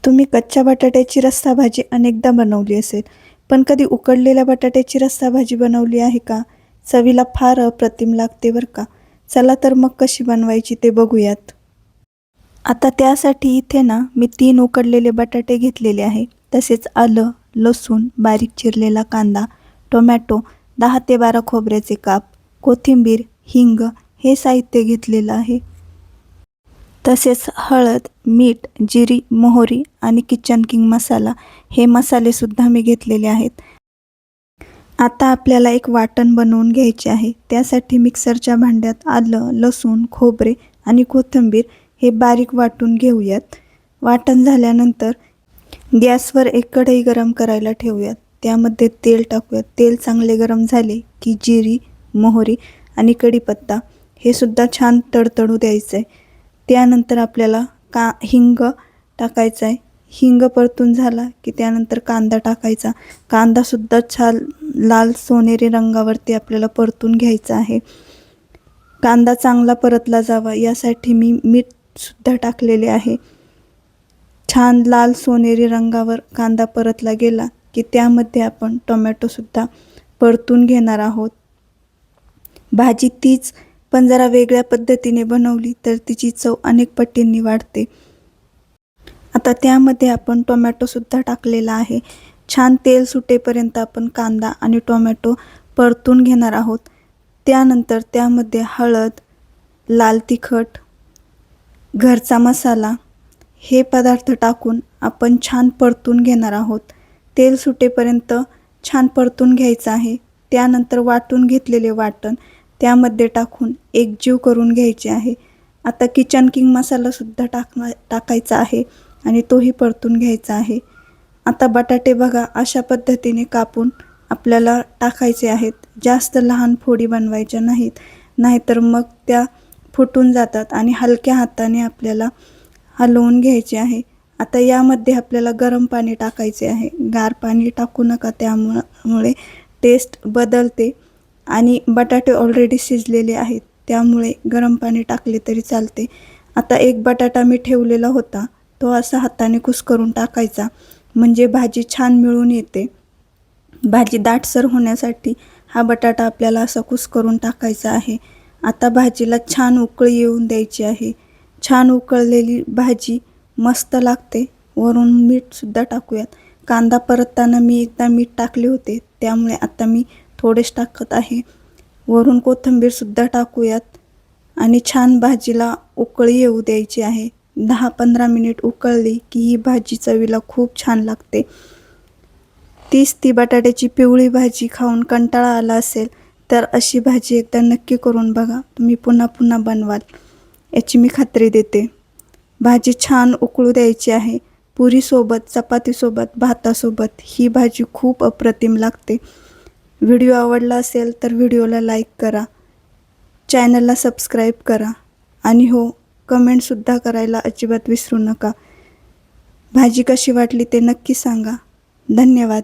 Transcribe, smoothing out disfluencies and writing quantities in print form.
तुम्ही कच्च्या बटाट्याची रस्सा भाजी अनेकदा बनवली असेल, पण कधी उकडलेल्या बटाट्याची रस्सा भाजी बनवली आहे का? चवीला फार अप्रतिम लागते बरं का. चला तर मग कशी बनवायची ते बघूयात. आता त्यासाठी इथे ना मी 3 उकडलेले बटाटे घेतलेले आहे. तसेच आलं, लसूण, बारीक चिरलेला कांदा, टोमॅटो, 10 ते 12 खोबऱ्याचे काप, कोथिंबीर, हिंग हे साहित्य घेतलेलं आहे. तसेच हळद, मीठ, जिरी, मोहरी आणि किचन किंग मसाला हे मसालेसुद्धा मी घेतलेले आहेत. आता आपल्याला एक वाटण बनवून घ्यायचे आहे. त्यासाठी मिक्सरच्या भांड्यात आलं, लसूण, खोबरे आणि कोथिंबीर हे बारीक वाटून घेऊयात. वाटण झाल्यानंतर गॅसवर एक कढई गरम करायला ठेवूयात. त्यामध्ये तेल टाकूयात. तेल चांगले गरम झाले की जिरी, मोहरी आणि कढीपत्ता हे सुद्धा छान तडतडू द्यायचं आहे. त्यानंतर आपल्याला हिंग टाकायचा आहे. हिंग परतून झाला की त्यानंतर कांदा टाकायचा. कांदासुद्धा छान लाल सोनेरी रंगावरती आपल्याला परतून घ्यायचा आहे. कांदा चांगला परतला जावा यासाठी मी मीठसुद्धा टाकलेले आहे. छान लाल सोनेरी रंगावर कांदा परतला गेला की त्यामध्ये आपण टोमॅटोसुद्धा परतून घेणार आहोत. भाजी तीच पण जरा वेगळ्या पद्धतीने बनवली तर तिची चव अनेक पटींनी वाढते. आता त्यामध्ये आपण टोमॅटोसुद्धा टाकलेला आहे. छान तेल सुटेपर्यंत आपण कांदा आणि टोमॅटो परतून घेणार आहोत. त्यानंतर त्यामध्ये हळद, लाल तिखट, घरचा मसाला हे पदार्थ टाकून आपण छान परतून घेणार आहोत. तेल सुटेपर्यंत छान परतून घ्यायचं आहे. त्यानंतर वाटून घेतलेले वाटण त्यामध्ये टाकून एकजीव करून घ्यायचे आहे. आता किचन किंग मसालासुद्धा टाकायचा आहे आणि तोही परतून घ्यायचा आहे. आता बटाटे बघा अशा पद्धतीने कापून आपल्याला टाकायचे आहेत. जास्त लहान फोडी बनवायच्या नाहीत, नाहीतर मग त्या फुटून जातात आणि हलक्या हाताने आपल्याला हलवून घ्यायचे आहे. आता यामध्ये आपल्याला गरम पाणी टाकायचे आहे. गार पाणी टाकू नका, त्यामुळे टेस्ट बदलते आणि बटाटे ऑलरेडी शिजलेले आहेत, त्यामुळे गरम पाणी टाकले तरी चालते. आता एक बटाटा मी ठेवलेला होता, तो असा हाताने कुस्करून टाकायचा म्हणजे भाजी छान मिळून येते. भाजी दाटसर होण्यासाठी हा बटाटा आपल्याला असा कुस्करून टाकायचा आहे. आता भाजीला छान उकळी येऊन द्यायची आहे. छान उकळलेली भाजी मस्त लागते. वरून मीठसुद्धा टाकूयात. कांदा परतताना मी एकदा मीठ टाकले होते, त्यामुळे आता मी थोडेच टाकत आहे. वरून कोथिंबीरसुद्धा टाकूयात आणि छान भाजीला उकळी येऊ द्यायची आहे. 10-15 मिनिट उकळली की ही भाजी चवीला खूप छान लागते. तीच ती बटाट्याची पिवळी भाजी खाऊन कंटाळा आला असेल तर अशी भाजी एकदा नक्की करून बघा. तुम्ही पुन्हा पुन्हा बनवाल याची मी खात्री देते. भाजी छान उकळू द्यायची आहे. पुरीसोबत, चपातीसोबत, भातासोबत ही भाजी खूप अप्रतिम लागते. व्हिडिओ आवडला असेल तर व्हिडिओला लाईक करा, चॅनलला सबस्क्राईब करा आणि हो, कमेंटसुद्धा करायला अजिबात विसरू नका. भाजी कशी वाटली ते नक्की सांगा. धन्यवाद.